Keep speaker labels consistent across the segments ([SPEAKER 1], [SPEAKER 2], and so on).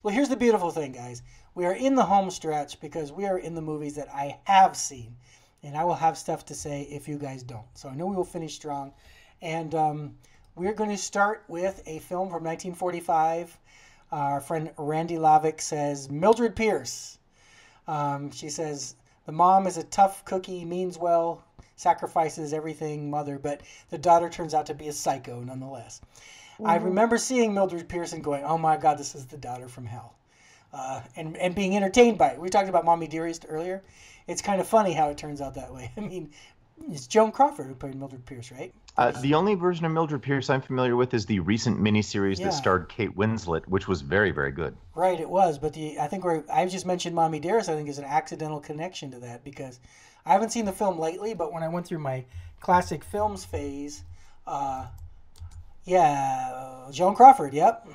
[SPEAKER 1] Well, here's the beautiful thing, guys. We are in the home stretch because we are in the movies that I have seen. And I will have stuff to say if you guys don't. So I know we will finish strong. And we're going to start with a film from 1945. Our friend Randy Lavick says, Mildred Pierce. She says, the mom is a tough cookie, means well, sacrifices everything, mother, but the daughter turns out to be a psycho nonetheless. Mm-hmm. I remember seeing Mildred Pierce and going, oh my God, this is the daughter from hell. And being entertained by it. We talked about Mommy Dearest earlier. It's kind of funny how it turns out that way. I mean, it's Joan Crawford who played Mildred Pierce, right?
[SPEAKER 2] The only version of Mildred Pierce I'm familiar with is the recent miniseries that starred Kate Winslet, which was very, very good.
[SPEAKER 1] Right, it was. But I just mentioned Mommy Dearest, I think, is an accidental connection to that because I haven't seen the film lately, but when I went through my classic films phase, Joan Crawford, yep.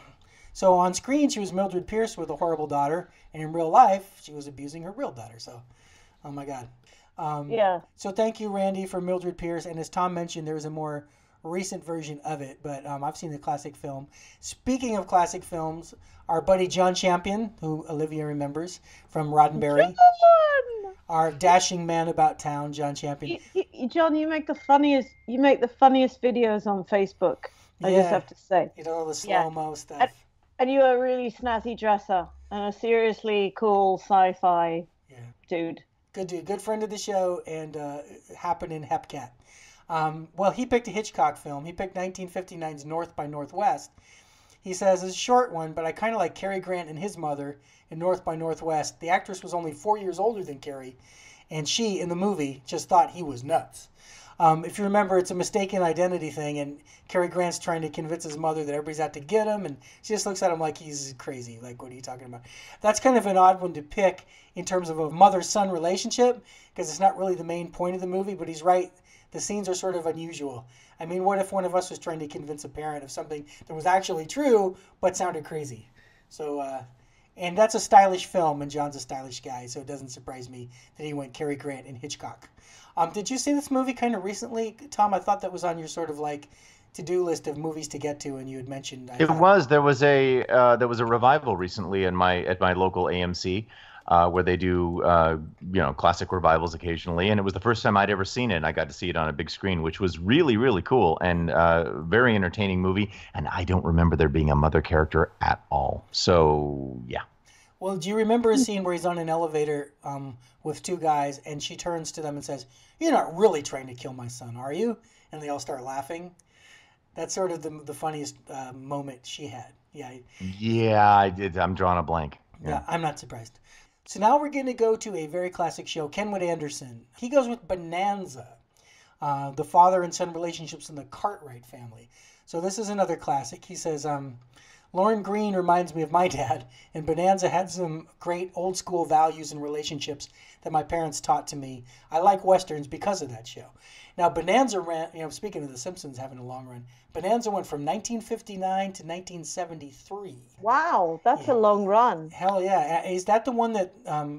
[SPEAKER 1] So on screen, she was Mildred Pierce with a horrible daughter, and in real life, she was abusing her real daughter. So, oh my God. So thank you, Randy, for Mildred Pierce. And as Tom mentioned, there is a more recent version of it, but I've seen the classic film. Speaking of classic films, our buddy John Champion, who Olivia remembers from Roddenberry, our dashing man about town, John Champion.
[SPEAKER 3] John, you make the funniest videos on Facebook. I just have to say,
[SPEAKER 1] all the slow-mo stuff.
[SPEAKER 3] And you are a really snazzy dresser and a seriously cool sci-fi dude.
[SPEAKER 1] Good dude, good friend of the show, and happening Hepcat. Well, he picked a Hitchcock film. He picked 1959's North by Northwest. He says, it's a short one, but I kind of like Cary Grant and his mother in North by Northwest. The actress was only 4 years older than Cary, and she, in the movie, just thought he was nuts. If you remember, it's a mistaken identity thing, and Cary Grant's trying to convince his mother that everybody's out to get him, and she just looks at him like he's crazy. Like, what are you talking about? That's kind of an odd one to pick in terms of a mother-son relationship, because it's not really the main point of the movie, but he's right. The scenes are sort of unusual. I mean, what if one of us was trying to convince a parent of something that was actually true, but sounded crazy? So, and that's a stylish film, and John's a stylish guy, so it doesn't surprise me that he went Cary Grant and Hitchcock. Did you see this movie kind of recently, Tom? I thought that was on your sort of like to-do list of movies to get to, and you had mentioned.
[SPEAKER 2] There was a revival recently at my local AMC, where they do classic revivals occasionally, and it was the first time I'd ever seen it. And I got to see it on a big screen, which was really, really cool and very entertaining movie. And I don't remember there being a mother character at all. So yeah.
[SPEAKER 1] Well, do you remember a scene where he's on an elevator with two guys, and she turns to them and says, "You're not really trying to kill my son, are you?" And they all start laughing. That's sort of the funniest moment she had. Yeah.
[SPEAKER 2] Yeah, I did. I'm drawing a blank.
[SPEAKER 1] Yeah, I'm not surprised. So now we're going to go to a very classic show, Kenwood Anderson. He goes with Bonanza, the father and son relationships in the Cartwright family. So this is another classic. He says, Lauren Green reminds me of my dad, and Bonanza had some great old school values and relationships that my parents taught to me. I like Westerns because of that show. Now, Bonanza ran, speaking of The Simpsons having a long run, Bonanza went from 1959 to 1973.
[SPEAKER 3] Wow, that's a long run.
[SPEAKER 1] Hell yeah. Is that the one that,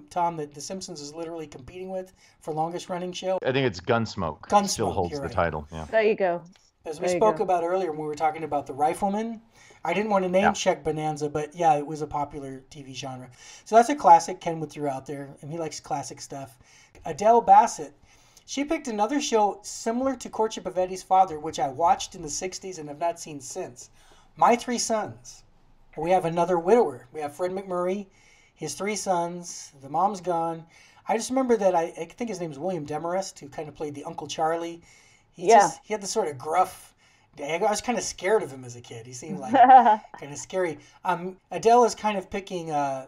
[SPEAKER 1] Tom, that The Simpsons is literally competing with for longest running show?
[SPEAKER 2] I think it's Gunsmoke.
[SPEAKER 1] Gunsmoke
[SPEAKER 2] still holds the title. Yeah.
[SPEAKER 3] There you go.
[SPEAKER 1] As we spoke about earlier when we were talking about The Rifleman, I didn't want to name check Bonanza, but yeah, it was a popular TV genre. So that's a classic Kenwood threw out there, and he likes classic stuff. Adele Bassett, she picked another show similar to Courtship of Eddie's Father, which I watched in the 60s and have not seen since. My Three Sons. We have another widower. We have Fred McMurray, his three sons, the mom's gone. I just remember that I think his name is William Demarest, who kind of played the Uncle Charlie. He had this sort of gruff. I was kind of scared of him as a kid. He seemed like kind of scary. Adele is kind of picking, a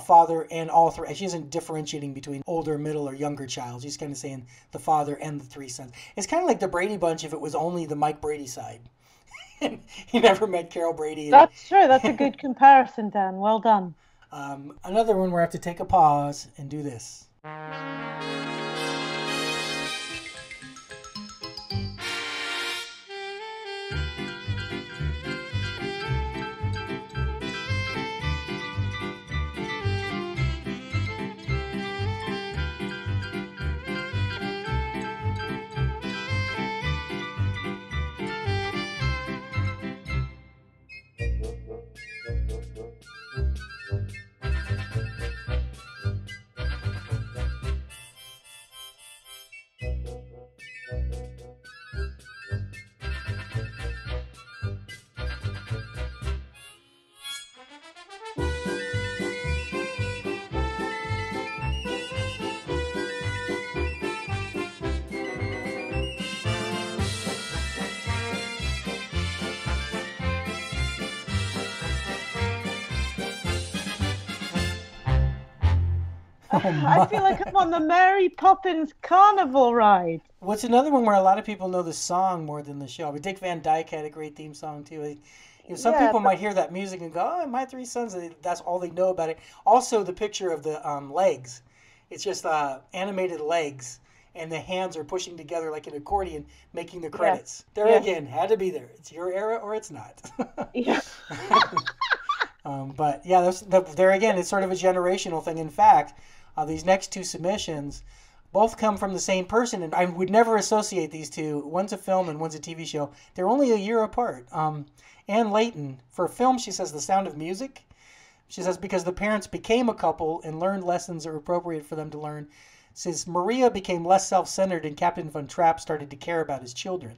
[SPEAKER 1] father and all three. She isn't differentiating between older, middle, or younger child. She's kind of saying the father and the three sons. It's kind of like the Brady Bunch if it was only the Mike Brady side. He never met Carol Brady.
[SPEAKER 3] That's true. That's a good comparison, Dan. Well done.
[SPEAKER 1] Another one where I have to take a pause and do this.
[SPEAKER 3] I feel like I'm on the Mary Poppins carnival ride.
[SPEAKER 1] What's another one where a lot of people know the song more than the show? But Dick Van Dyke had a great theme song too. Some
[SPEAKER 3] Yeah,
[SPEAKER 1] people
[SPEAKER 3] but
[SPEAKER 1] might hear that music and go, "Oh, My Three Sons." And that's all they know about it. Also, the picture of the legs. It's just animated legs, and the hands are pushing together like an accordion, making the credits. There again, had to be there. It's your era or it's not.
[SPEAKER 3] yeah.
[SPEAKER 1] But yeah, there again, it's sort of a generational thing. In fact, these next two submissions both come from the same person, and I would never associate these two. One's a film and one's a TV show. They're only a year apart. Ann Layton, for film, she says The Sound of Music. She says because the parents became a couple and learned lessons that were appropriate for them to learn. Since Maria became less self-centered and Captain Von Trapp started to care about his children.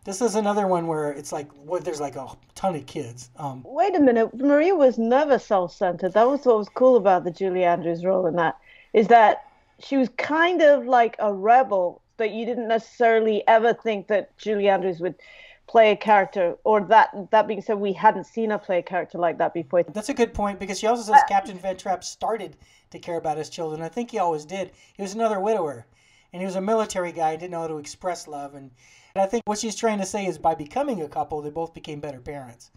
[SPEAKER 1] This is another one where it's like there's like a ton of kids.
[SPEAKER 3] Wait a minute, Maria was never self-centered. That was what was cool about the Julie Andrews role in that, is that she was kind of like a rebel, but you didn't necessarily ever think that Julie Andrews would play a character, or that being said, we hadn't seen her play a character like that before.
[SPEAKER 1] That's a good point, because she also says Captain Van Trapp started to care about his children. I think he always did. He was another widower, and he was a military guy and didn't know how to express love. And I think what she's trying to say is by becoming a couple, they both became better parents.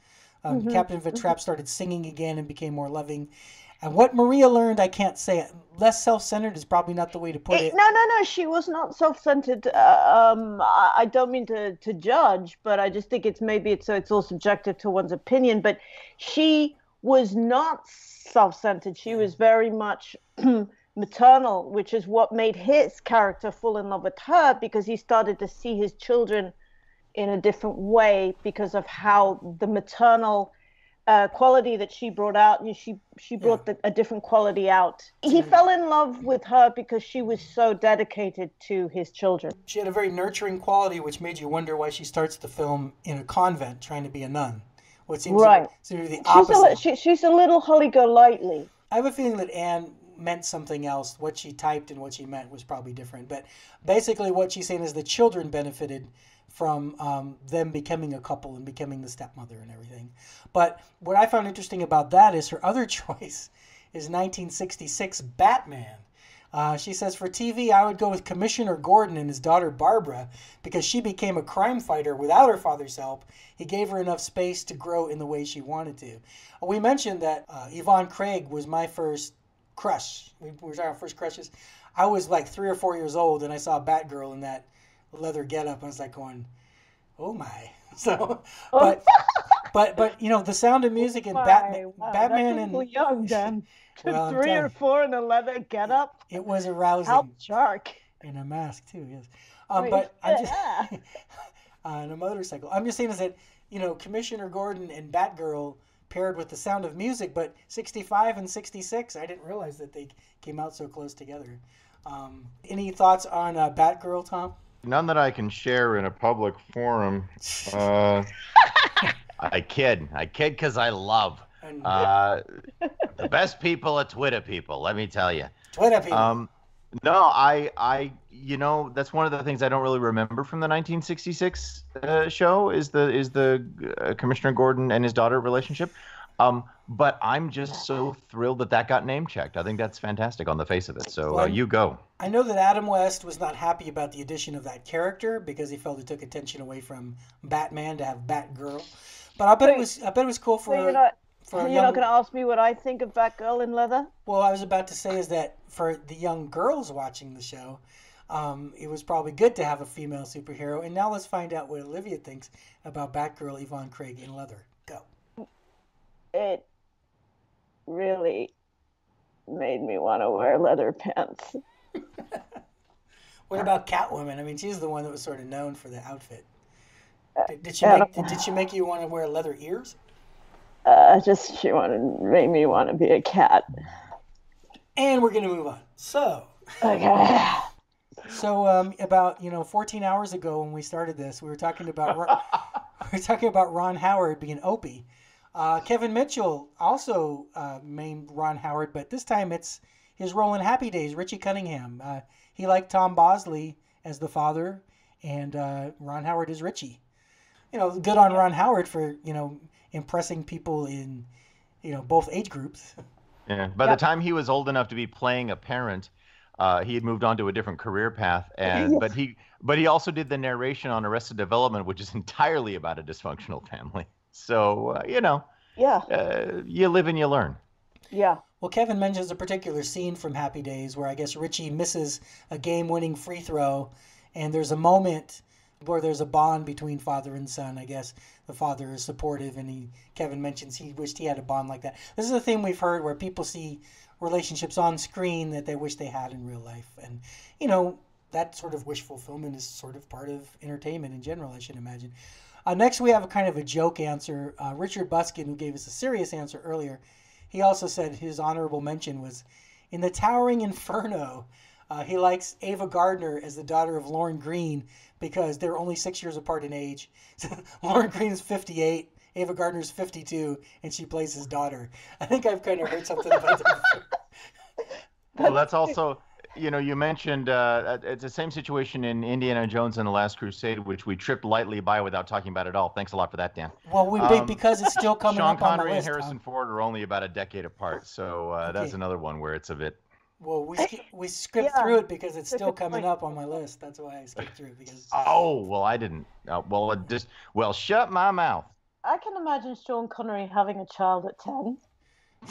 [SPEAKER 1] Captain Van Trapp started singing again and became more loving. And what Maria learned, I can't say. Less self-centered is probably not the way to put it.
[SPEAKER 3] No. She was not self-centered. I don't mean to judge, but I just think it's all subjective to one's opinion. But she was not self-centered. She was very much maternal, which is what made his character fall in love with her, because he started to see his children in a different way because of how the maternal quality that she brought out, and she brought a different quality out. He fell in love with her because she was so dedicated to his children.
[SPEAKER 1] She had a very nurturing quality, which made you wonder why she starts the film in a convent trying to be a nun. What seems to be the opposite.
[SPEAKER 3] She's a little Holly-go-lightly.
[SPEAKER 1] I have a feeling that Anne meant something else. What she typed and what she meant was probably different. But basically what she's saying is the children benefited from them becoming a couple and becoming the stepmother and everything. But what I found interesting about that is her other choice is 1966 Batman. She says, for TV, I would go with Commissioner Gordon and his daughter Barbara because she became a crime fighter without her father's help. He gave her enough space to grow in the way she wanted to. We mentioned that Yvonne Craig was my first crush. We were talking about first crushes. I was like 3 or 4 years old and I saw Batgirl in that leather getup. I was like going, oh my. So, but The Sound of Music and Batman and
[SPEAKER 3] young Dan.
[SPEAKER 1] Well,
[SPEAKER 3] 3 or 4 in a leather getup.
[SPEAKER 1] It was arousing.
[SPEAKER 3] How shark.
[SPEAKER 1] In a mask too, yes. But I'm just on a motorcycle. I'm just saying is that Commissioner Gordon and Batgirl paired with The Sound of Music, but 65 and 66, I didn't realize that they came out so close together. Any thoughts on Batgirl, Tom?
[SPEAKER 2] None that I can share in a public forum. I kid because I love. The best people are Twitter people, let me tell you.
[SPEAKER 1] Twitter people.
[SPEAKER 2] No, I that's one of the things I don't really remember from the 1966 show is the Commissioner Gordon and his daughter relationship. But I'm just so thrilled that got name checked. I think that's fantastic on the face of it. So you go.
[SPEAKER 1] I know that Adam West was not happy about the addition of that character because he felt it took attention away from Batman to have Batgirl. But I bet it was cool for.
[SPEAKER 3] You're not going to ask me what I think of Batgirl in leather?
[SPEAKER 1] Well, I was about to say is that for the young girls watching the show, it was probably good to have a female superhero. And now let's find out what Olivia thinks about Batgirl Yvonne Craig in leather. Go.
[SPEAKER 3] It really made me want to wear leather pants.
[SPEAKER 1] What about Catwoman? I mean, she's the one that was sort of known for the outfit. Did she make you want to wear leather ears?
[SPEAKER 3] She made me want to be a cat.
[SPEAKER 1] And we're gonna move on.
[SPEAKER 3] Okay.
[SPEAKER 1] So about 14 hours ago when we started this, we were talking about Ron Howard being Opie. Kevin Mitchell also named Ron Howard, but this time it's his role in Happy Days, Richie Cunningham. He liked Tom Bosley as the father, and Ron Howard is Richie. Good on Ron Howard for impressing people in both age groups.
[SPEAKER 2] Yeah. By the time he was old enough to be playing a parent, he had moved on to a different career path, but he also did the narration on Arrested Development, which is entirely about a dysfunctional family. So you live and you learn.
[SPEAKER 3] Yeah.
[SPEAKER 1] Well, Kevin mentions a particular scene from Happy Days where I guess Richie misses a game-winning free throw, and there's a moment where there's a bond between father and son. I guess the father is supportive, and Kevin mentions he wished he had a bond like that. This is a theme we've heard where people see relationships on screen that they wish they had in real life, and that sort of wish fulfillment is sort of part of entertainment in general, I should imagine. Next, we have a kind of a joke answer. Richard Buskin, who gave us a serious answer earlier, he also said his honorable mention was in The Towering Inferno. He likes Ava Gardner as the daughter of Lorne Greene because they're only 6 years apart in age. So Lorne Greene is 58, Ava Gardner's 52, and she plays his daughter. I think I've kind of heard something about that.
[SPEAKER 2] Well, that's also, you mentioned it's the same situation in Indiana Jones and the Last Crusade, which we tripped lightly by without talking about at all. Thanks a lot for that, Dan.
[SPEAKER 1] Well, because it's still coming
[SPEAKER 2] Sean
[SPEAKER 1] up on my
[SPEAKER 2] Connery
[SPEAKER 1] list.
[SPEAKER 2] and Harrison Ford are only about a decade apart, so that's another one where it's a bit.
[SPEAKER 1] Well, we skipped through it because it's still coming up on my list. That's why I skipped through it because.
[SPEAKER 2] Oh well, I didn't. Shut my mouth.
[SPEAKER 3] I can imagine Sean Connery having a child at 10.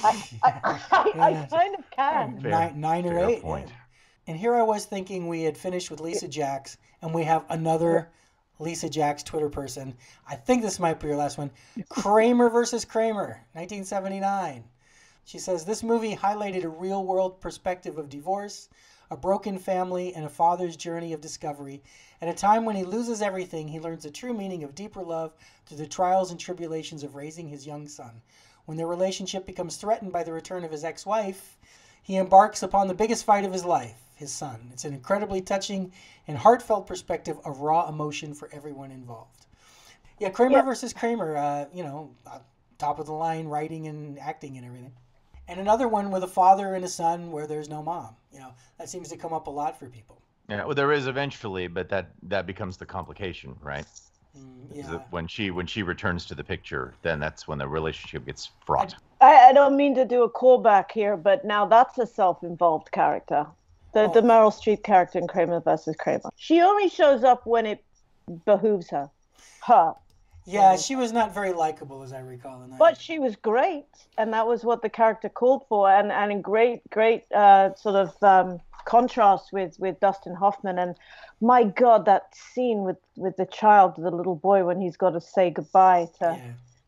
[SPEAKER 3] I kind of can.
[SPEAKER 1] Nine or 8.
[SPEAKER 2] Point.
[SPEAKER 1] And here I was thinking we had finished with Lisa Jacks, and we have another Lisa Jacks Twitter person. I think this might be your last one. Kramer versus Kramer, 1979. She says, this movie highlighted a real-world perspective of divorce, a broken family, and a father's journey of discovery. At a time when he loses everything, he learns the true meaning of deeper love through the trials and tribulations of raising his young son. When their relationship becomes threatened by the return of his ex-wife, he embarks upon the biggest fight of his life, his son. It's an incredibly touching and heartfelt perspective of raw emotion for everyone involved. Yeah, Kramer versus Kramer, top of the line writing and acting and everything. And another one with a father and a son where there's no mom. That seems to come up a lot for people.
[SPEAKER 2] Yeah, well, there is eventually, but that becomes the complication, right?
[SPEAKER 1] Yeah.
[SPEAKER 2] When she returns to the picture, then that's when the relationship gets fraught.
[SPEAKER 3] I don't mean to do a callback here, but now that's a self-involved character. The Meryl Streep character in Kramer versus Kramer. She only shows up when it behooves her.
[SPEAKER 1] Yeah, she was not very likable, as I recall. In that.
[SPEAKER 3] But she was great, and that was what the character called for, and in great sort of contrast with Dustin Hoffman. And my God, that scene with the child, the little boy, when he's got to say goodbye to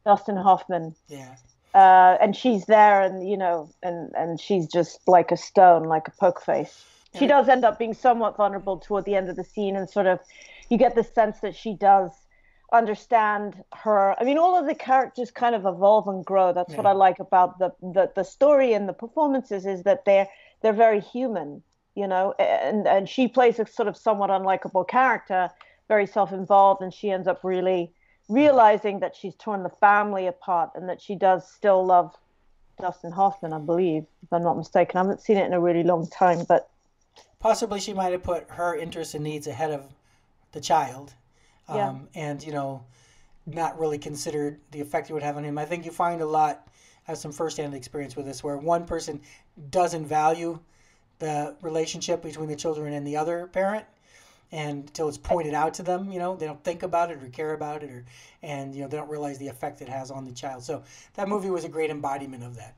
[SPEAKER 3] Dustin Hoffman.
[SPEAKER 1] Yeah.
[SPEAKER 3] And she's there, and she's just like a stone, like a poker face. She does end up being somewhat vulnerable toward the end of the scene, and sort of, you get the sense that she does understand her. I mean, all of the characters kind of evolve and grow. That's what I like about the story and the performances, is that they're very human, and she plays a sort of somewhat unlikable character, very self-involved, and she ends up really realizing that she's torn the family apart and that she does still love Dustin Hoffman, I believe, if I'm not mistaken. I haven't seen it in a really long time, but
[SPEAKER 1] possibly she might have put her interests and needs ahead of the child. And, not really considered the effect it would have on him. I think you find a lot, I have some firsthand experience with this, where one person doesn't value the relationship between the children and the other parent, and until it's pointed out to them, they don't think about it or care about it, and they don't realize the effect it has on the child. So that movie was a great embodiment of that.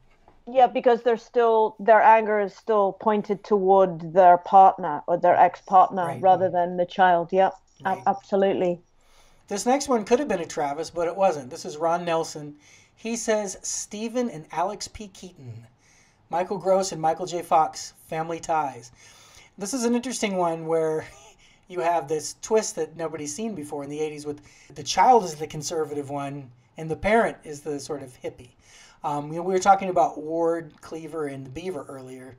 [SPEAKER 3] Yeah, because their anger is still pointed toward their partner or their ex-partner rather than the child. Yeah. Right. Absolutely.
[SPEAKER 1] This next one could have been a Travis, but it wasn't. This is Ron Nelson. He says Stephen and Alex P. Keaton, Michael Gross and Michael J. Fox, Family Ties. This is an interesting one where you have this twist that nobody's seen before in the 80s with the child is the conservative one and the parent is the sort of hippie. We were talking about Ward, Cleaver, and Beaver earlier.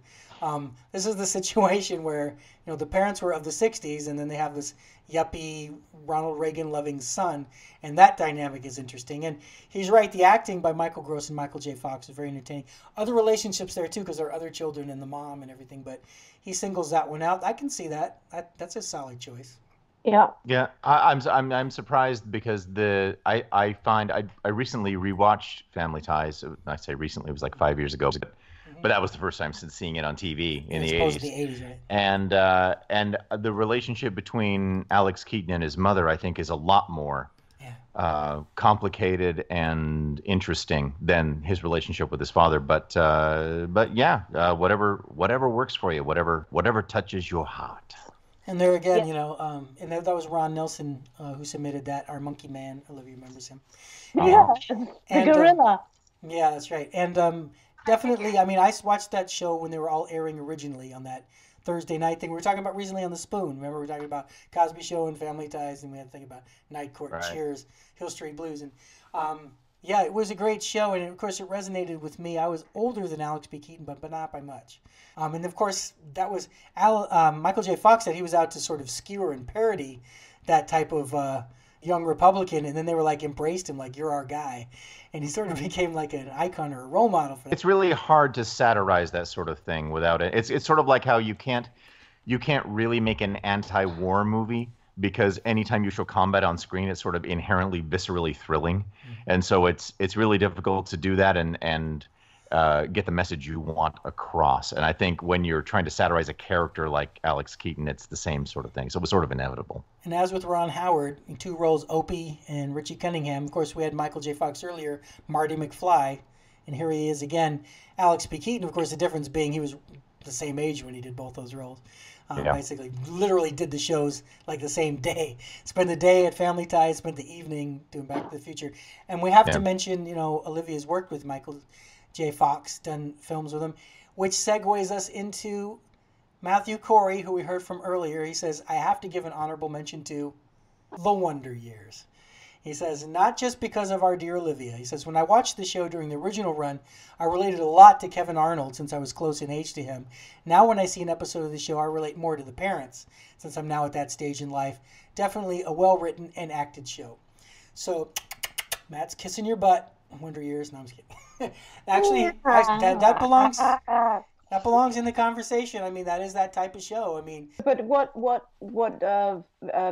[SPEAKER 1] This is the situation where the parents were of the '60s, and then they have this yuppie Ronald Reagan loving son, and that dynamic is interesting. And he's right, the acting by Michael Gross and Michael J. Fox is very entertaining. Other relationships there too, because there are other children and the mom and everything, but he singles that one out. I can see that. That's a solid choice.
[SPEAKER 3] Yeah.
[SPEAKER 2] Yeah, I'm surprised because I recently rewatched Family Ties. I say recently, it was like 5 years ago, but that was the first time since seeing it on TV in the '80s.
[SPEAKER 1] The '80s, right?
[SPEAKER 2] And the relationship between Alex Keaton and his mother, I think, is a lot more complicated and interesting than his relationship with his father. But yeah, whatever works for you, whatever touches your heart.
[SPEAKER 1] And there again, and that was Ron Nelson who submitted that, our monkey man. Olivia remembers him.
[SPEAKER 3] Yeah, the gorilla.
[SPEAKER 1] Yeah, that's right. And definitely, I mean, I watched that show when they were all airing originally on that Thursday night thing. We were talking about recently on the Spoon. Remember, we were talking about Cosby Show and Family Ties, and we had to think about Night Court,
[SPEAKER 2] right.
[SPEAKER 1] Cheers, Hill Street Blues. And yeah, it was a great show, and of course it resonated with me. I was older than Alex B. Keaton, but not by much. And of course, that was Michael J. Fox said he was out to sort of skewer and parody that type of young Republican, and then they were like embraced him, like, you're our guy. And he sort of became like an icon or a role model for that.
[SPEAKER 2] It's really hard to satirize that sort of thing without it. It's sort of like how you can't really make an anti-war movie, because anytime you show combat on screen, it's sort of inherently viscerally thrilling. And so it's really difficult to do that and get the message you want across. And I think when you're trying to satirize a character like Alex Keaton, it's the same sort of thing. So it was sort of inevitable.
[SPEAKER 1] And as with Ron Howard, in two roles, Opie and Richie Cunningham, of course, we had Michael J. Fox earlier, Marty McFly, and here he is again. Alex B. Keaton, of course, the difference being he was the same age when he did both those roles. Basically, literally did the shows like the same day. Spent the day at Family Ties, spent the evening doing Back to the Future. And we have to mention, Olivia's worked with Michael J. Fox, done films with him, which segues us into Matthew Corey, who we heard from earlier. He says, I have to give an honorable mention to The Wonder Years. He says, not just because of our dear Olivia. He says, when I watched the show during the original run, I related a lot to Kevin Arnold since I was close in age to him. Now when I see an episode of the show, I relate more to the parents since I'm now at that stage in life. Definitely a well-written and acted show. So, Matt's kissing your butt. Wonder Years. No, I'm just kidding. Actually, that belongs... That belongs in the conversation. I mean, that is that type of show. I mean,
[SPEAKER 3] but what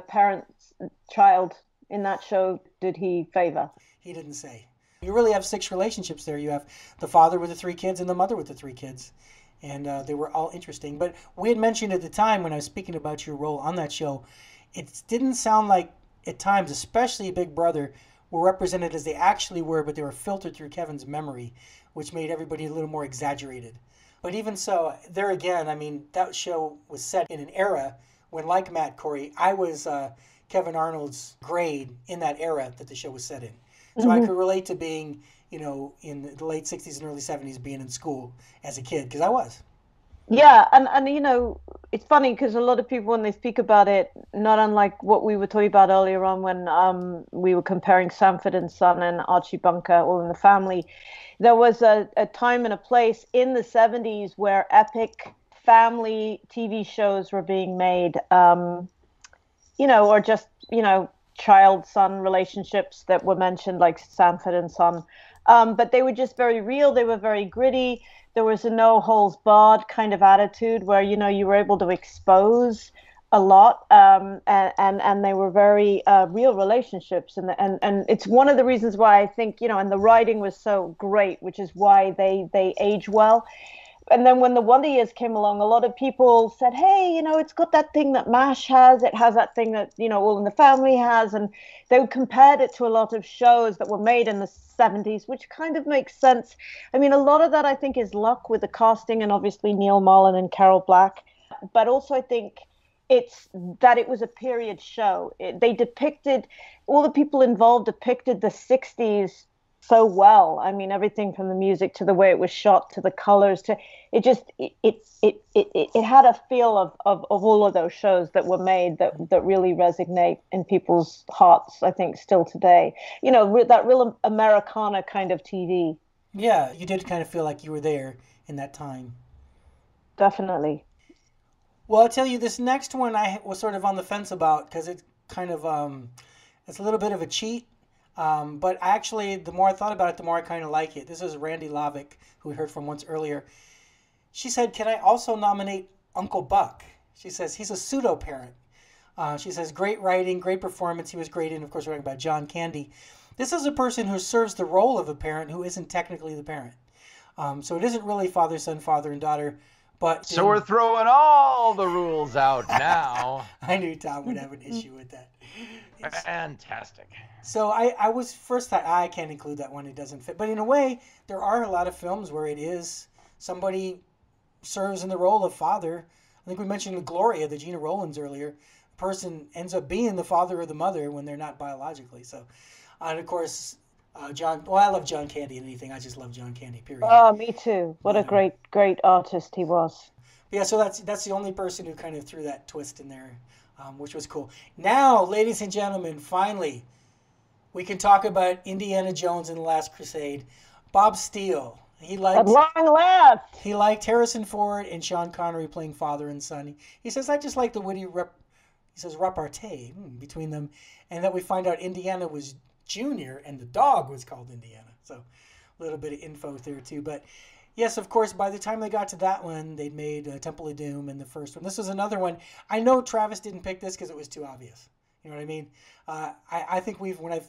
[SPEAKER 3] parents, child in that show did he favor?
[SPEAKER 1] He didn't say. You really have 6 relationships there. You have the father with the 3 kids and the mother with the 3 kids, and they were all interesting. But we had mentioned at the time when I was speaking about your role on that show, it didn't sound like at times, especially Big Brother, were represented as they actually were, but they were filtered through Kevin's memory, which made everybody a little more exaggerated. But even so, there again, I mean, that show was set in an era when, like Matt Corey, I was Kevin Arnold's grade in that era that the show was set in. So I could relate to being, in the late 60s and early 70s, being in school as a kid, because I was.
[SPEAKER 3] Yeah, and it's funny because a lot of people, when they speak about it, not unlike what we were talking about earlier on when we were comparing Sanford and Son and Archie Bunker, All in the Family, there was a time and a place in the 70s where epic family TV shows were being made, or just, child-son relationships that were mentioned, like Sanford and Son. But they were just very real. They were very gritty. There was a no-holds-barred kind of attitude where, you were able to expose a lot, and they were very real relationships. And it's one of the reasons why I think, and the writing was so great, which is why they age well. And then when the Wonder Years came along, a lot of people said, hey, it's got that thing that MASH has. It has that thing that, All in the Family has. And they compared it to a lot of shows that were made in the 70s, which kind of makes sense. I mean, a lot of that, I think, is luck with the casting and obviously Neil Mullen and Carol Black. But also I think it's that it was a period show. All the people involved depicted the 60s so well. I mean, everything from the music to the way it was shot to the colors to it just it had a feel of all of those shows that were made that really resonate in people's hearts, I think, still today. You know, that real Americana kind of TV.
[SPEAKER 1] Yeah, you did kind of feel like you were there in that time.
[SPEAKER 3] Definitely.
[SPEAKER 1] Well, I'll tell you, this next one I was sort of on the fence about because it's kind of it's a little bit of a cheat. But actually, the more I thought about it, the more I kind of like it. This is Randy Lavick, who we heard from once earlier. She said, "Can I also nominate Uncle Buck?" She says he's a pseudo parent. She says great writing, great performance. He was great in, of course, we're talking about John Candy. This is a person who serves the role of a parent who isn't technically the parent. So it isn't really father, son, father, and daughter. But
[SPEAKER 2] So we're throwing all the rules out now.
[SPEAKER 1] I knew Tom would have an issue with that.
[SPEAKER 2] Fantastic.
[SPEAKER 1] So I was first thought I can't include that one, it doesn't fit. But in a way, there are a lot of films where it is somebody serves in the role of father. I think we mentioned Gloria, the Gina Rowlands earlier. The person ends up being the father or the mother when they're not biologically. So, and of course, John. Well, I love John Candy in anything. I just love John Candy. Period.
[SPEAKER 3] Oh, me too. What a great artist he was.
[SPEAKER 1] Yeah, so that's the only person who kind of threw that twist in there, which was cool. Now, ladies and gentlemen, finally, we can talk about Indiana Jones and the Last Crusade. Bob Steele.
[SPEAKER 3] At long last.
[SPEAKER 1] He liked Harrison Ford and Sean Connery playing father and son. He says, I just like the witty repartee between them, and that we find out Indiana was Junior and the dog was called Indiana. So a little bit of info there too. But yes, of course, by the time they got to that one, they'd made Temple of Doom and the first one. This was another one. I know Travis didn't pick this because it was too obvious. You know what I mean? I think when I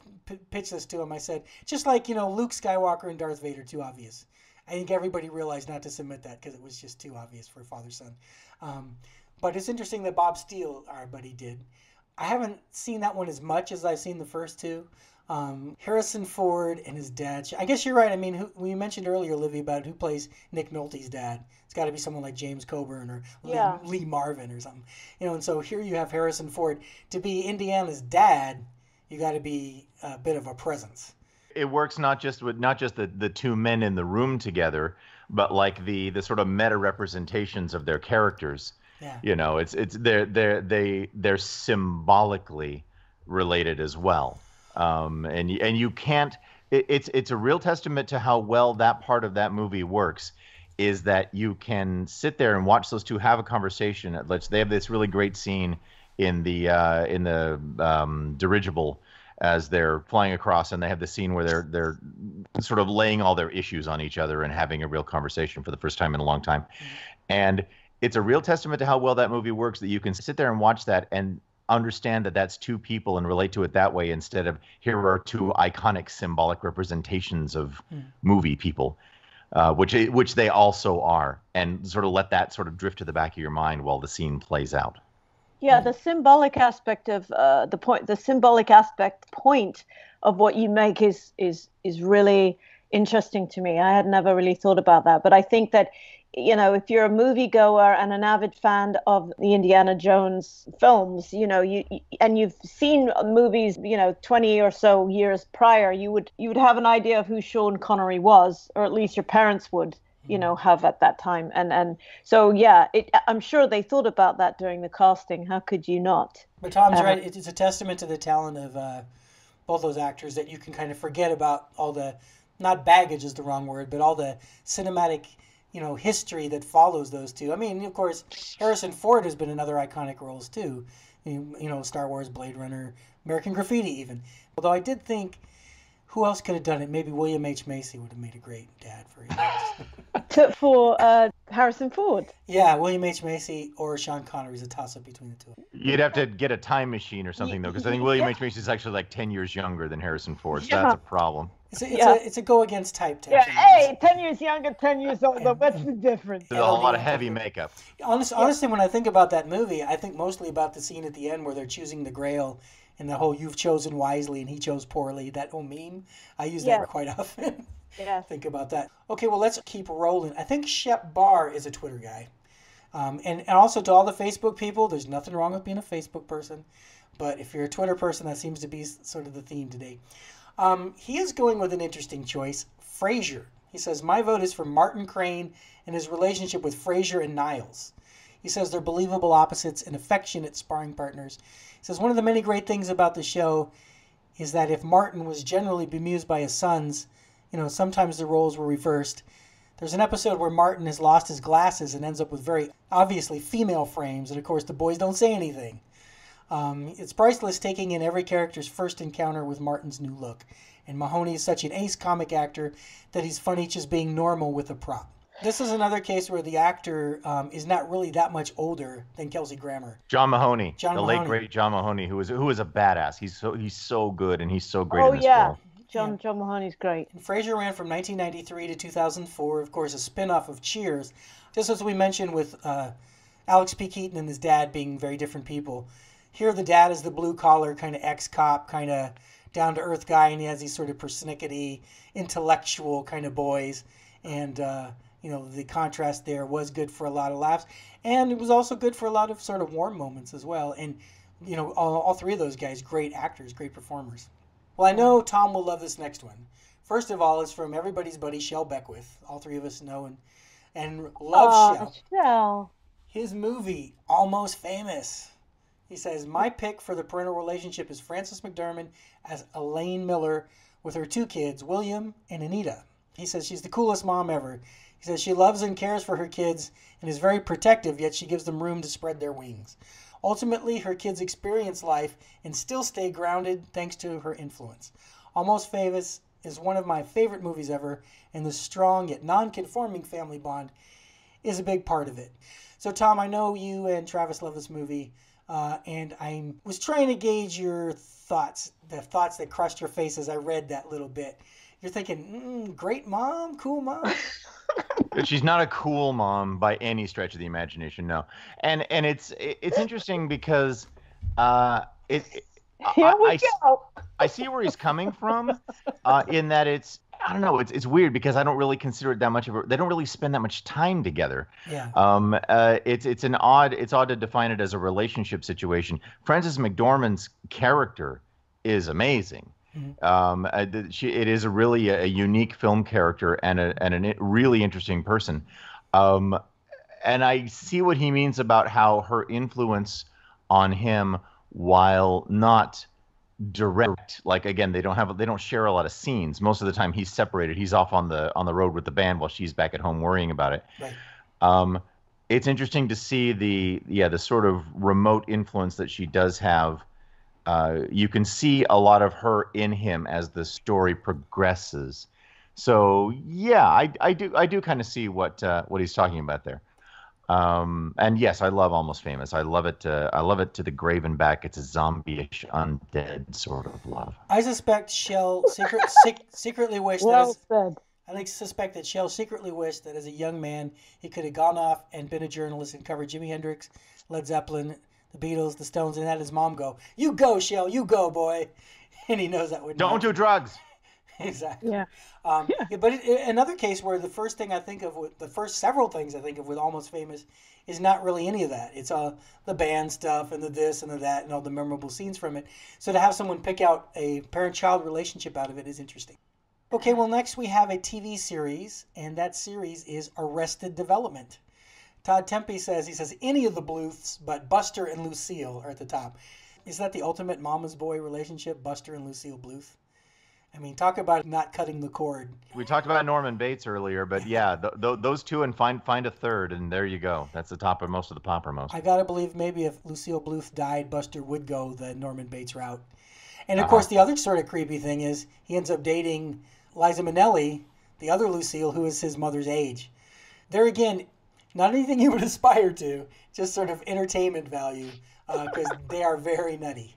[SPEAKER 1] pitched this to him, I said, just like, Luke Skywalker and Darth Vader, too obvious. I think everybody realized not to submit that because it was just too obvious for father-son. But it's interesting that Bob Steele, our buddy, did. I haven't seen that one as much as I've seen the first two. Harrison Ford and his dad. I guess you're right. I mean, we mentioned earlier, Olivia, about who plays Nick Nolte's dad. It's got to be someone like James Coburn or Lee Marvin or something. And so here you have Harrison Ford. To be Indiana's dad, you got to be a bit of a presence.
[SPEAKER 2] It works not just the two men in the room together, but like the sort of meta representations of their characters. Yeah. They're symbolically related as well. And you can't. It's a real testament to how well that part of that movie works. Is that you can sit there and watch those two have a conversation. They have this really great scene in the dirigible as they're flying across, and they have the scene where they're sort of laying all their issues on each other and having a real conversation for the first time in a long time. And it's a real testament to how well that movie works that you can sit there and watch that and understand that that's two people and relate to it that way instead of here are two iconic symbolic representations of movie people, which they also are, and sort of let that sort of drift to the back of your mind while the scene plays out.
[SPEAKER 3] Yeah, the symbolic aspect of the symbolic aspect point of what you make is really interesting to me. I had never really thought about that, but I think that if you're a moviegoer and an avid fan of the Indiana Jones films, you've seen movies, 20 or so years prior, you would have an idea of who Sean Connery was, or at least your parents would. Have at that time. And so, I'm sure they thought about that during the casting. How could you not?
[SPEAKER 1] But Tom's right. It's a testament to the talent of both those actors that you can kind of forget about all the, not baggage is the wrong word, but all the cinematic, history that follows those two. I mean, of course, Harrison Ford has been in other iconic roles too. Star Wars, Blade Runner, American Graffiti even. Although I did think, who else could have done it? Maybe William H. Macy would have made a great dad for him.
[SPEAKER 3] For Harrison Ford.
[SPEAKER 1] Yeah, William H. Macy or Sean Connery is a toss-up between the two.
[SPEAKER 2] You'd have to get a time machine or something, though, because I think William H. Macy is actually like 10 years younger than Harrison Ford, so that's a problem.
[SPEAKER 1] It's a go against type.
[SPEAKER 3] Yeah, hey, 10 years younger, 10 years older, what's the difference?
[SPEAKER 2] There's a lot of heavy makeup.
[SPEAKER 1] Honestly, when I think about that movie, I think mostly about the scene at the end where they're choosing the Grail and the whole "you've chosen wisely and he chose poorly." That whole meme, I use that quite often.
[SPEAKER 3] Yeah.
[SPEAKER 1] Think about that. Okay, well, let's keep rolling. I think Shep Barr is a Twitter guy. And also to all the Facebook people, there's nothing wrong with being a Facebook person. But if you're a Twitter person, that seems to be sort of the theme today. He is going with an interesting choice, Frasier. He says, my vote is for Martin Crane and his relationship with Frasier and Niles. He says they're believable opposites and affectionate sparring partners. He says one of the many great things about the show is that if Martin was generally bemused by his sons, sometimes the roles were reversed. There's an episode where Martin has lost his glasses and ends up with very obviously female frames, and of course the boys don't say anything. It's priceless taking in every character's first encounter with Martin's new look. And Mahoney is such an ace comic actor that he's funny just being normal with a prop. This is another case where the actor is not really that much older than Kelsey Grammer.
[SPEAKER 2] John Mahoney, late great John Mahoney, who was a badass. He's so good, and he's so great in this role.
[SPEAKER 3] John Mahoney's great.
[SPEAKER 1] And Frasier ran from 1993 to 2004, of course, a spin-off of Cheers. Just as we mentioned with Alex P. Keaton and his dad being very different people. Here the dad is the blue-collar, kind of ex-cop, kind of down-to-earth guy, and he has these sort of persnickety, intellectual kind of boys. And, the contrast there was good for a lot of laughs. And it was also good for a lot of sort of warm moments as well. And, all three of those guys, great actors, great performers. Well, I know Tom will love this next one. First of all, it's from everybody's buddy, Shel Beckwith. All three of us know and love
[SPEAKER 3] Shel.
[SPEAKER 1] His movie, Almost Famous. He says, my pick for the parental relationship is Frances McDormand as Elaine Miller with her two kids, William and Anita. He says she's the coolest mom ever. He says she loves and cares for her kids and is very protective, yet she gives them room to spread their wings. Ultimately, her kids experience life and still stay grounded thanks to her influence. Almost Famous is one of my favorite movies ever, and the strong yet non-conforming family bond is a big part of it. So, Tom, I know you and Travis love this movie. And I was trying to gauge your thoughts, the thoughts that crossed your face as I read that little bit. You're thinking, great mom, cool mom.
[SPEAKER 2] She's not a cool mom by any stretch of the imagination, no. And it's interesting because
[SPEAKER 3] Here we go.
[SPEAKER 2] I see where he's coming from, in that I don't know. It's weird because I don't really consider it that much of a. They don't really spend that much time together.
[SPEAKER 1] Yeah.
[SPEAKER 2] It's odd to define it as a relationship situation. Frances McDormand's character is amazing. Mm-hmm. It is really a unique film character and a really interesting person. And I see what he means about how her influence on him, while not direct, like again, they don't share a lot of scenes. Most of the time he's separated. He's off on the road with the band while she's back at home worrying about it. Right. It's interesting to see the sort of remote influence that she does have. You can see a lot of her in him as the story progresses. So yeah, I do kind of see what he's talking about there. And yes, I love Almost Famous. I love it to the grave and back. It's a zombie-ish, undead sort of love.
[SPEAKER 1] I suspect Shel secretly wished suspect that Shel secretly wished that as a young man he could have gone off and been a journalist and covered Jimi Hendrix, Led Zeppelin, the Beatles, the Stones, and had his mom go, "You go, Shel, you go, boy," and he knows that would
[SPEAKER 2] don't do drugs.
[SPEAKER 1] Exactly.
[SPEAKER 3] Yeah.
[SPEAKER 1] But another case where the first several things I think of with Almost Famous is not really any of that. It's the band stuff and the this and the that and all the memorable scenes from it. So to have someone pick out a parent-child relationship out of it is interesting. Okay, well, next we have a TV series, and that series is Arrested Development. Todd Tempe says, any of the Bluths, but Buster and Lucille are at the top. Is that the ultimate mama's boy relationship, Buster and Lucille Bluth? I mean, talk about not cutting the cord.
[SPEAKER 2] We talked about Norman Bates earlier, but yeah, those two and find a third, and there you go. That's the top of most of the poppermost.
[SPEAKER 1] I gotta believe maybe if Lucille Bluth died, Buster would go the Norman Bates route. And of course, the other sort of creepy thing is he ends up dating Liza Minnelli, the other Lucille, who is his mother's age. There again, not anything you would aspire to, just sort of entertainment value, because they are very nutty.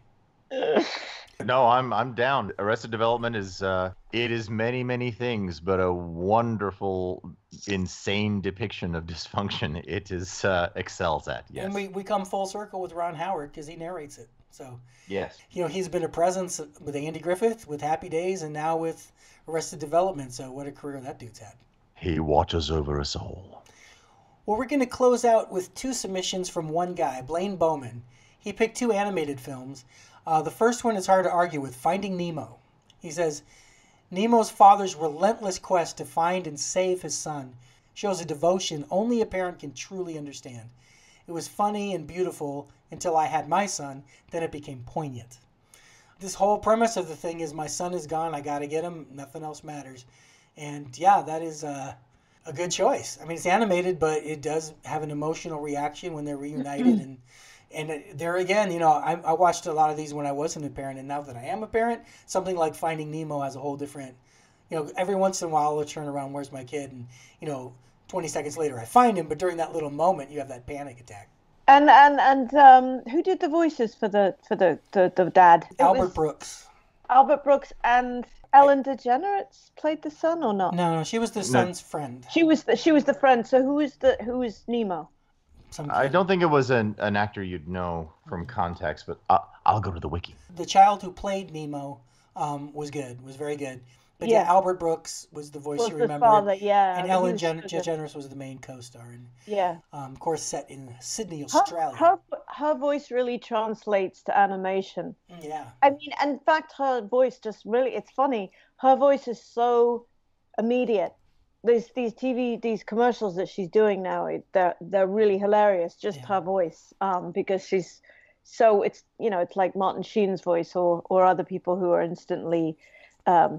[SPEAKER 2] No, I'm down. Arrested Development is it is many things, but a wonderful, insane depiction of dysfunction. It is excels at. Yes.
[SPEAKER 1] And we come full circle with Ron Howard because he narrates it. So
[SPEAKER 2] yes,
[SPEAKER 1] he's been a presence with Andy Griffith, with Happy Days, and now with Arrested Development. So what a career that dude's had.
[SPEAKER 2] He watches over us all.
[SPEAKER 1] Well, we're going to close out with two submissions from one guy, Blaine Bowman. He picked two animated films. The first one is hard to argue with, Finding Nemo. He says, Nemo's father's relentless quest to find and save his son shows a devotion only a parent can truly understand. It was funny and beautiful until I had my son, then it became poignant. This whole premise of the thing is my son is gone, I gotta get him, nothing else matters. And yeah, that is a good choice. I mean, it's animated, but it does have an emotional reaction when they're reunited. And there again, you know, I watched a lot of these when I wasn't a parent, and now that I am a parent, something like Finding Nemo has a whole different, you know, every once in a while I'll turn around, where's my kid? And, you know, 20 seconds later I find him, but during that little moment you have that panic attack.
[SPEAKER 3] And who did the voices for the dad?
[SPEAKER 1] Albert Brooks.
[SPEAKER 3] Albert Brooks and Ellen DeGeneres played the son or not?
[SPEAKER 1] No, she was the son's friend.
[SPEAKER 3] She was the friend. So who is Nemo?
[SPEAKER 2] I don't think it was an actor you'd know from context, but I'll go to the wiki.
[SPEAKER 1] The child who played Nemo was very good. But yeah, Albert Brooks was the voice you remember.
[SPEAKER 3] Father, yeah.
[SPEAKER 1] And Ellen DeGeneres was the main co-star. And,
[SPEAKER 3] yeah.
[SPEAKER 1] Of course, set in Sydney, Australia.
[SPEAKER 3] Her voice really translates to animation.
[SPEAKER 1] Yeah.
[SPEAKER 3] I mean, in fact, her voice just really, it's funny. Her voice is so immediate. These commercials that she's doing now, they're really hilarious. Just her voice, because she's so, it's, you know, it's like Martin Sheen's voice or other people who are instantly,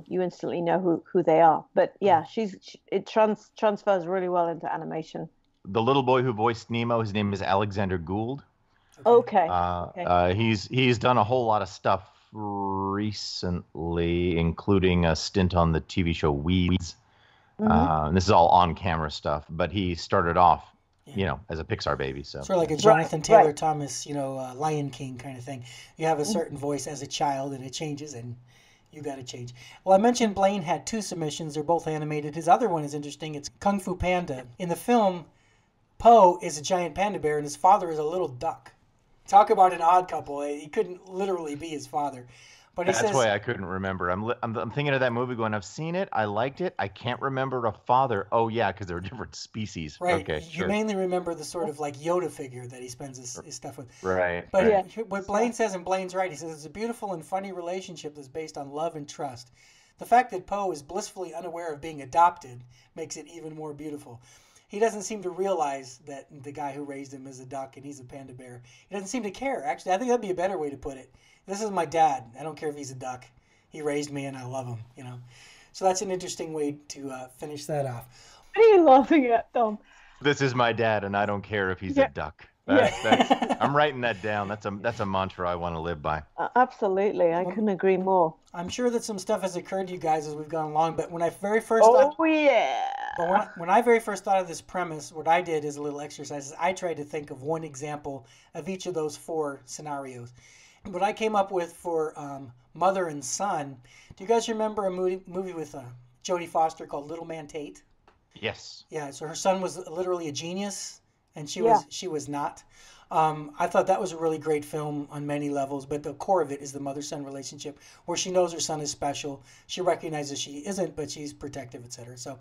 [SPEAKER 3] you instantly know who they are. But yeah, it transfers really well into animation.
[SPEAKER 2] The little boy who voiced Nemo, his name is Alexander Gould.
[SPEAKER 3] Okay.
[SPEAKER 2] He's done a whole lot of stuff recently, including a stint on the TV show Weeds. This is all on-camera stuff, but he started off, you know, as a Pixar baby. So
[SPEAKER 1] sort of like a Jonathan Taylor Thomas, you know, Lion King kind of thing. You have a certain voice as a child, and it changes, and you got to change. Well, I mentioned Blaine had 2 submissions. They're both animated. His other one is interesting. It's Kung Fu Panda. In the film, Po is a giant panda bear, and his father is a little duck. Talk about an odd couple. He couldn't literally be his father. But
[SPEAKER 2] that's why I couldn't remember. I'm thinking of that movie going, I've seen it. I liked it. I can't remember a father. Oh, yeah, because they're different species.
[SPEAKER 1] Right.
[SPEAKER 2] Okay,
[SPEAKER 1] you mainly remember the sort of like Yoda figure that he spends his stuff with.
[SPEAKER 2] Right.
[SPEAKER 1] But what Blaine says, and Blaine's right, he says it's a beautiful and funny relationship that's based on love and trust. The fact that Po is blissfully unaware of being adopted makes it even more beautiful. He doesn't seem to realize that the guy who raised him is a duck and he's a panda bear. He doesn't seem to care. Actually, I think that'd be a better way to put it. This is my dad. I don't care if he's a duck. He raised me and I love him, you know. So that's an interesting way to finish that off.
[SPEAKER 3] What are you laughing at, Thom?
[SPEAKER 2] This is my dad and I don't care if he's a duck. I'm writing that down. That's a mantra I want to live by.
[SPEAKER 3] Absolutely. I couldn't agree more.
[SPEAKER 1] I'm sure that some stuff has occurred to you guys as we've gone along, but when I very first when I very first thought of this premise, what I did as a little exercise is I tried to think of one example of each of those 4 scenarios. What I came up with for mother and son, do you guys remember a movie with Jodie Foster called Little Man Tate?
[SPEAKER 2] Yes.
[SPEAKER 1] Yeah, so her son was literally a genius, and she was not. I thought that was a really great film on many levels, but the core of it is the mother-son relationship, where she knows her son is special. She recognizes she isn't, but she's protective, etc. So,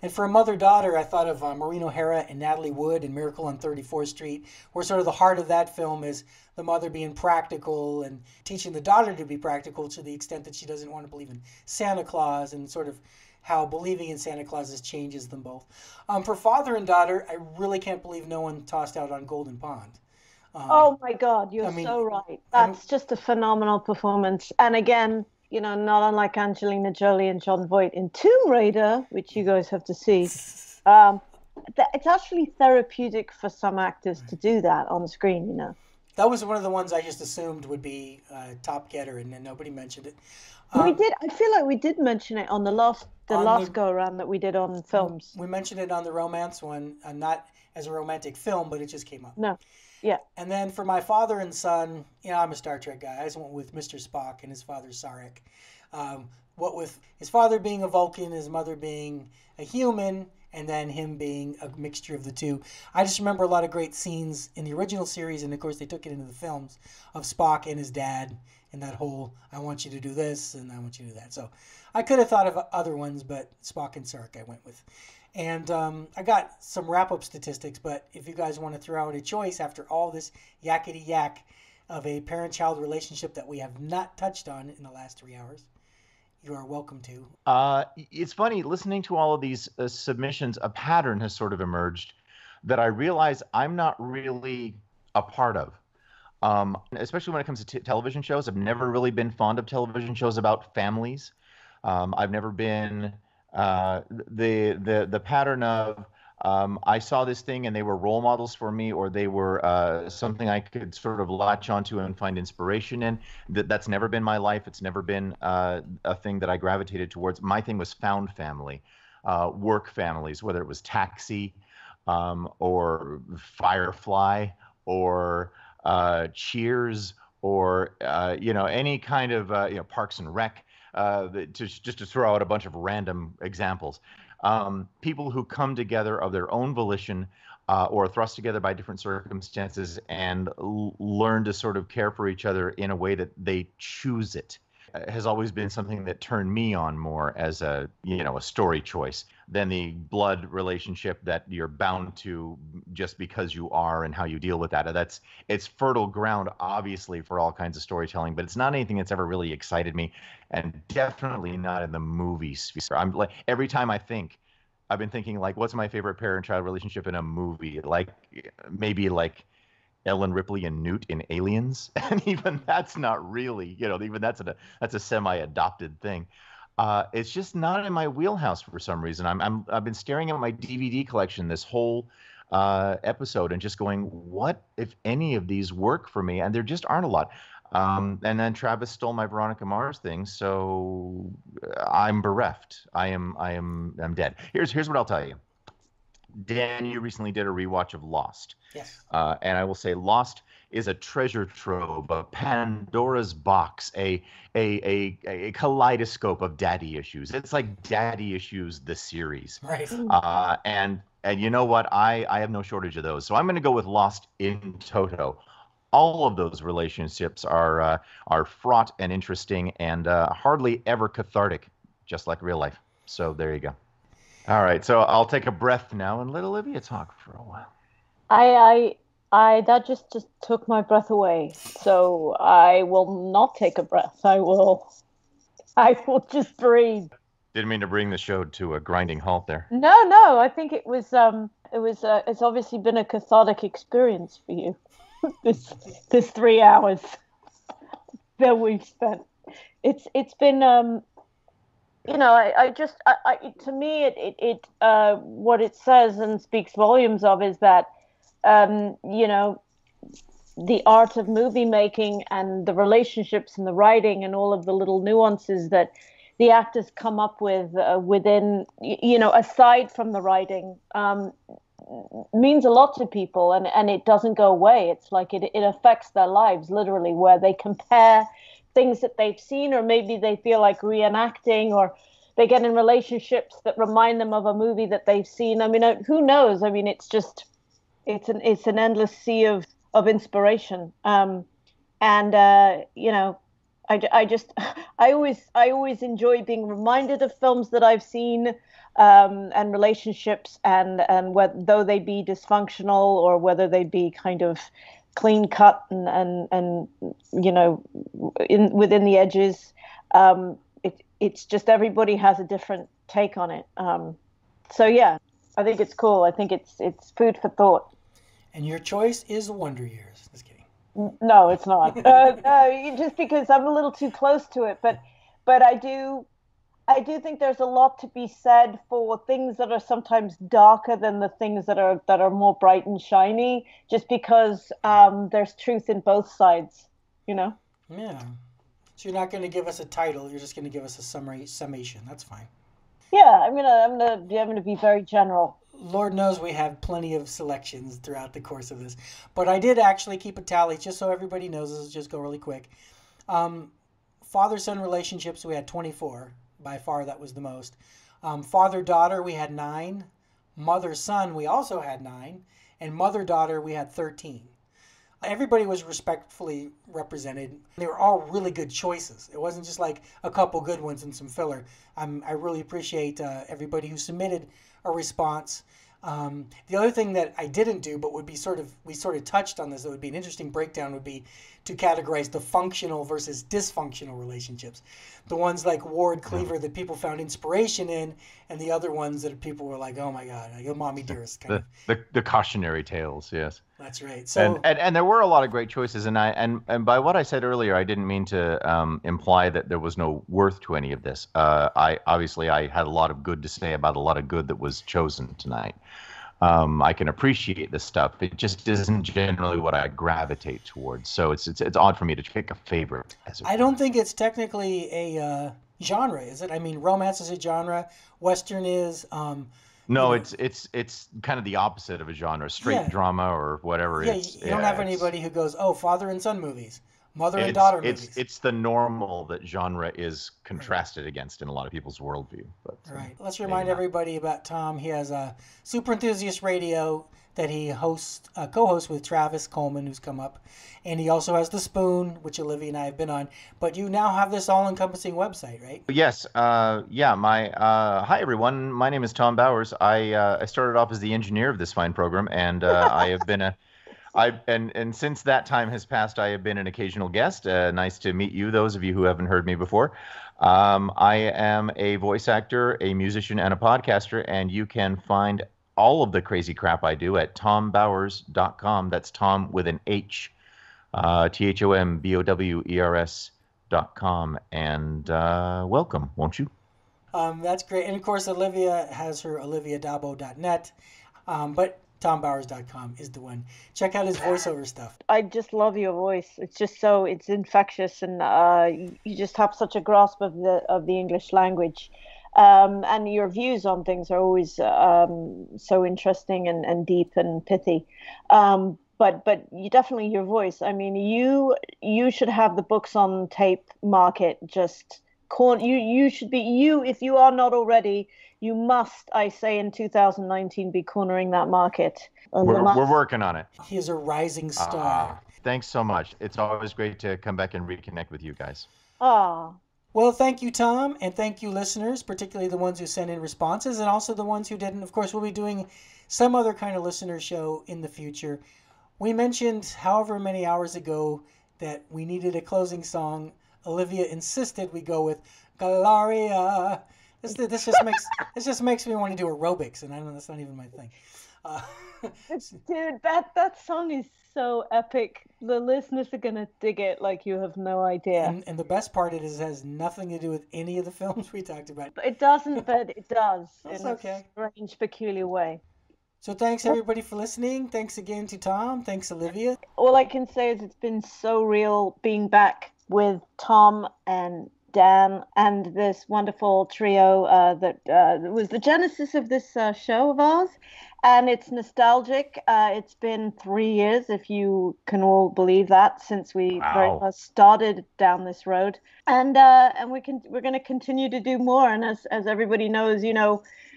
[SPEAKER 1] and for a mother-daughter, I thought of Maureen O'Hara and Natalie Wood in Miracle on 34th Street, where sort of the heart of that film is the mother being practical and teaching the daughter to be practical to the extent that she doesn't want to believe in Santa Claus, and sort of how believing in Santa Claus changes them both. For father and daughter, I really can't believe no one tossed out on Golden Pond.
[SPEAKER 3] Oh my God, you're so right. That's just a phenomenal performance. And again, you know, not unlike Angelina Jolie and Jon Voight in Tomb Raider, which you guys have to see. It's actually therapeutic for some actors to do that on screen, you know.
[SPEAKER 1] That was one of the ones I just assumed would be top getter, and then nobody mentioned it.
[SPEAKER 3] We did. I feel like we did mention it on the last go around that we did on films.
[SPEAKER 1] We mentioned it on the romance one, not as a romantic film, but it just came up.
[SPEAKER 3] No. Yeah.
[SPEAKER 1] And then for my father and son, you know, I'm a Star Trek guy. I just went with Mr. Spock and his father Sarek. What with his father being a Vulcan, his mother being a human, and then him being a mixture of the two. I just remember a lot of great scenes in the original series, and of course they took it into the films, of Spock and his dad, and that whole, I want you to do this, and I want you to do that. So I could have thought of other ones, but Spock and Sarek I went with. And I got some wrap-up statistics, but if you guys want to throw out a choice after all this yakety-yak of a parent-child relationship that we have not touched on in the last 3 hours, you are welcome to.
[SPEAKER 2] It's funny listening to all of these submissions. A pattern has sort of emerged that I realize I'm not really a part of. Especially when it comes to television shows. I've never really been fond of television shows about families. I've never been the pattern of I saw this thing and they were role models for me, or they were something I could sort of latch onto and find inspiration in. That's never been my life. It's never been a thing that I gravitated towards. My thing was found family, work families, whether it was Taxi or Firefly or Cheers or any kind of Parks and Rec, just to throw out a bunch of random examples. People who come together of their own volition or thrust together by different circumstances and learn to sort of care for each other in a way that they choose it has always been something that turned me on more as a story choice than the blood relationship that you're bound to just because you are, and how you deal with that. It's fertile ground, obviously, for all kinds of storytelling, but it's not anything that's ever really excited me, and definitely not in the movie sphere. I'm like, every time I've been thinking, like, what's my favorite parent-child relationship in a movie? Like, maybe like Ellen Ripley and Newt in Aliens, and even that's not really, even that's a semi-adopted thing. It's just not in my wheelhouse for some reason. I've been staring at my DVD collection this whole episode and just going, what if any of these work for me? And there just aren't a lot. And then Travis stole my Veronica Mars thing, so I'm bereft. I'm dead. Here's what I'll tell you. Dan, you recently did a rewatch of Lost.
[SPEAKER 1] Yes.
[SPEAKER 2] And I will say Lost is a treasure trove, a Pandora's box, a kaleidoscope of daddy issues. It's like Daddy Issues, the series.
[SPEAKER 1] Right.
[SPEAKER 2] And you know what? I have no shortage of those. So I'm going to go with Lost in toto. All of those relationships are fraught and interesting and hardly ever cathartic, just like real life. So there you go. All right, so I'll take a breath now and let Olivia talk for a while.
[SPEAKER 3] I that just took my breath away. So I will not take a breath. I will just breathe.
[SPEAKER 2] Didn't mean to bring the show to a grinding halt there.
[SPEAKER 3] No, I think it's obviously been a cathartic experience for you. this 3 hours that we've spent. It's been to me, it what it says and speaks volumes of is that, the art of movie making and the relationships and the writing and all of the little nuances that the actors come up with within, aside from the writing, means a lot to people, and it doesn't go away. It's like it affects their lives literally, where they compare things that they've seen, or maybe they feel like reenacting, or they get in relationships that remind them of a movie that they've seen. I mean, who knows? I mean, it's an endless sea of inspiration. I always enjoy being reminded of films that I've seen, and relationships, and though they be dysfunctional or whether they be kind of clean cut and within the edges. It's just everybody has a different take on it. So yeah, I think it's cool. I think it's food for thought.
[SPEAKER 1] And your choice is Wonder Years. Just kidding.
[SPEAKER 3] No, it's not. Just because I'm a little too close to it, but I do think there's a lot to be said for things that are sometimes darker than the things that are more bright and shiny, just because there's truth in both sides,
[SPEAKER 1] Yeah. So you're not going to give us a title. You're just going to give us a summation. That's fine.
[SPEAKER 3] Yeah, I'm gonna be very general.
[SPEAKER 1] Lord knows we have plenty of selections throughout the course of this, but I did actually keep a tally just so everybody knows. This will just go really quick. Father-son relationships, we had 24. By far, that was the most. Father-daughter, we had 9. Mother-son, we also had 9. And mother-daughter, we had 13. Everybody was respectfully represented. They were all really good choices. It wasn't just like a couple good ones and some filler. I really appreciate everybody who submitted a response. The other thing that I didn't do, but would be we sort of touched on this, that would be an interesting breakdown, would be to categorize the functional versus dysfunctional relationships. The ones like Ward Cleaver that people found inspiration in, and the other ones that people were like, oh my God, like, oh, mommy dearest. Kind
[SPEAKER 2] of. The cautionary tales, yes.
[SPEAKER 1] That's right. So
[SPEAKER 2] and there were a lot of great choices, and by what I said earlier, I didn't mean to imply that there was no worth to any of this. I had a lot of good to say about a lot of good that was chosen tonight. I can appreciate this stuff. It just isn't generally what I gravitate towards. So it's odd for me to pick a favorite.
[SPEAKER 1] I don't think it's technically a genre, is it? I mean, romance is a genre. Western is.
[SPEAKER 2] No, it's kind of the opposite of a genre, straight drama or whatever.
[SPEAKER 1] Yeah, you don't have anybody who goes, oh, father and son movies, mother and daughter movies.
[SPEAKER 2] It's the normal that genre is contrasted against in a lot of people's worldview. But,
[SPEAKER 1] right. Let's remind everybody about Thom. He has a Super Enthusiast Radio that he co-hosts with Travis Coleman, who's come up. And he also has The Spoon, which Olivia and I have been on. But you now have this all-encompassing website, right?
[SPEAKER 2] Yes. Hi, everyone. My name is Thom Bowers. I started off as the engineer of this fine program, and I have been and since that time has passed, I have been an occasional guest. Nice to meet you, those of you who haven't heard me before. I am a voice actor, a musician, and a podcaster, and you can find all of the crazy crap I do at thombowers.com. That's Tom with an H, THOMBOWERS.com. And welcome, won't you?
[SPEAKER 1] That's great. And of course, Olivia has her oliviadabo.net, but thombowers.com is the one. Check out his voiceover stuff.
[SPEAKER 3] I just love your voice. It's just it's infectious, and you just have such a grasp of the English language. And your views on things are always so interesting and deep and pithy. But you definitely, your voice. I mean, you should have the books on tape market just you should be, if you are not already, you must, I say, in 2019 be cornering that market.
[SPEAKER 2] We're working on it.
[SPEAKER 1] He is a rising star.
[SPEAKER 2] Thanks so much. It's always great to come back and reconnect with you guys.
[SPEAKER 1] Well, thank you, Thom, and thank you, listeners, particularly the ones who sent in responses, and also the ones who didn't. Of course, we'll be doing some other kind of listener show in the future. We mentioned however many hours ago that we needed a closing song. Olivia insisted we go with Gloria. This just makes me want to do aerobics, and I know that's not even my thing.
[SPEAKER 3] Dude, that song is so epic. The listeners are gonna dig it like you have no idea.
[SPEAKER 1] And the best part is it has nothing to do with any of the films we talked about.
[SPEAKER 3] It doesn't, but it does.
[SPEAKER 1] That's
[SPEAKER 3] in
[SPEAKER 1] okay.
[SPEAKER 3] A strange, peculiar way.
[SPEAKER 1] So thanks everybody for listening. Thanks again to Thom. Thanks, Olivia.
[SPEAKER 3] All I can say is it's been so real being back with Thom and Dan and this wonderful trio that was the genesis of this show of ours. And it's nostalgic. It's been 3 years, if you can all believe that, since we very much started down this road. And we're going to continue to do more. And as everybody knows,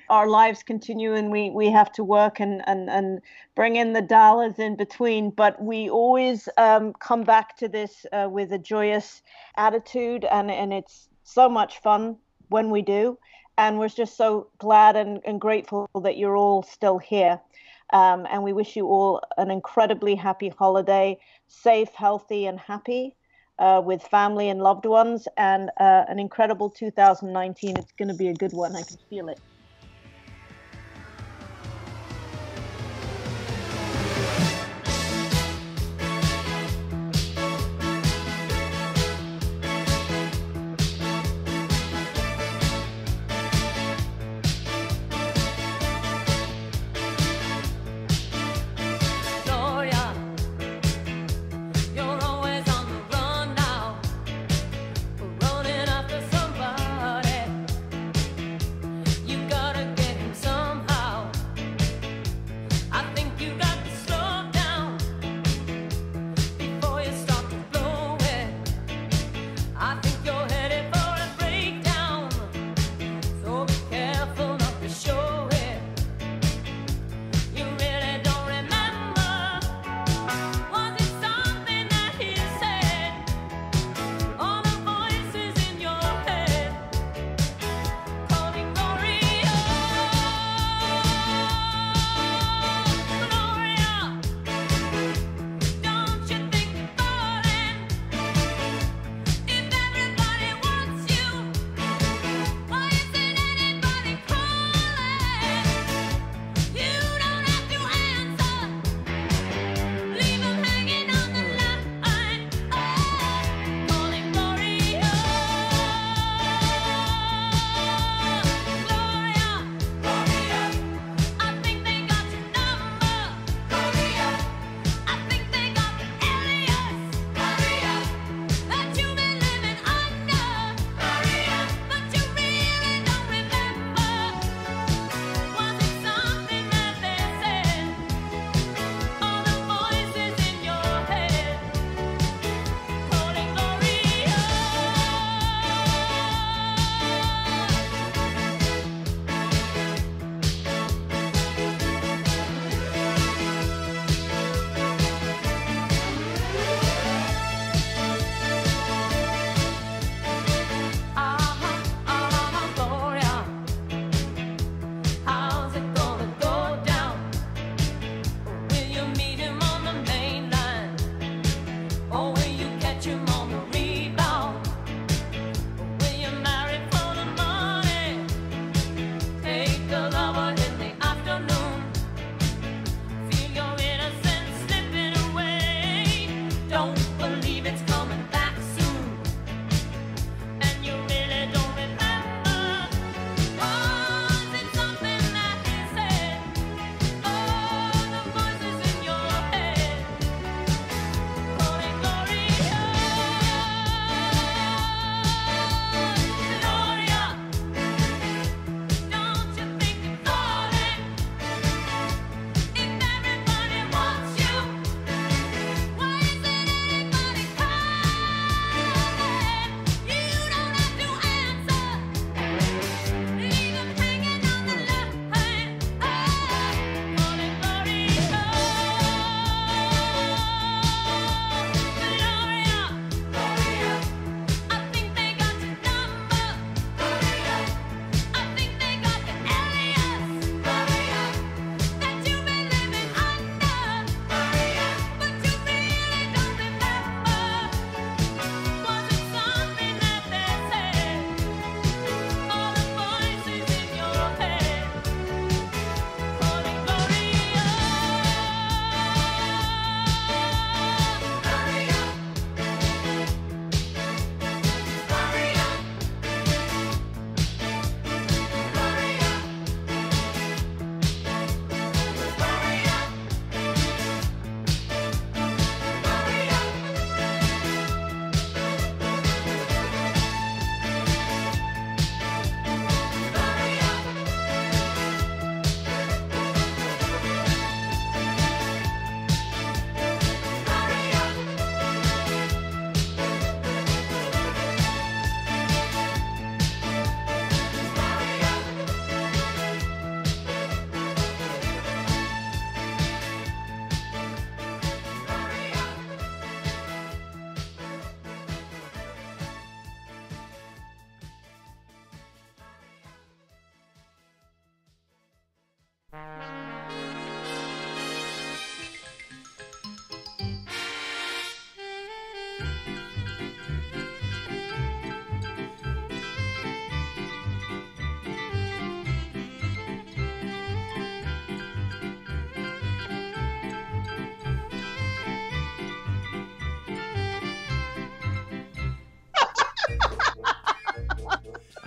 [SPEAKER 3] our lives continue, and we have to work and bring in the dollars in between. But we always come back to this with a joyous attitude, and it's so much fun when we do. And we're just so glad and grateful that you're all still here. And we wish you all an incredibly happy holiday, safe, healthy, and happy with family and loved ones, and an incredible 2019. It's going to be a good one. I can feel it.
[SPEAKER 4] You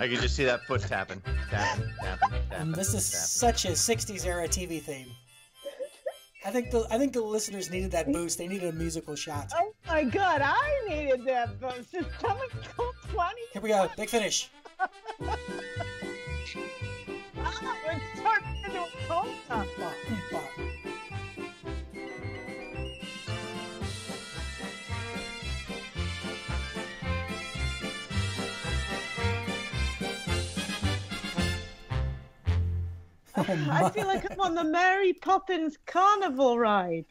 [SPEAKER 2] I can just see that foot tapping.
[SPEAKER 1] And this is such a 60s era TV theme. I think the listeners needed that boost. They needed a musical shot.
[SPEAKER 3] Oh my God, I needed that boost. It's coming till 20.
[SPEAKER 1] Here we go. Big finish.
[SPEAKER 3] It's turning into a polka. I feel like I'm on the Mary Poppins carnival ride.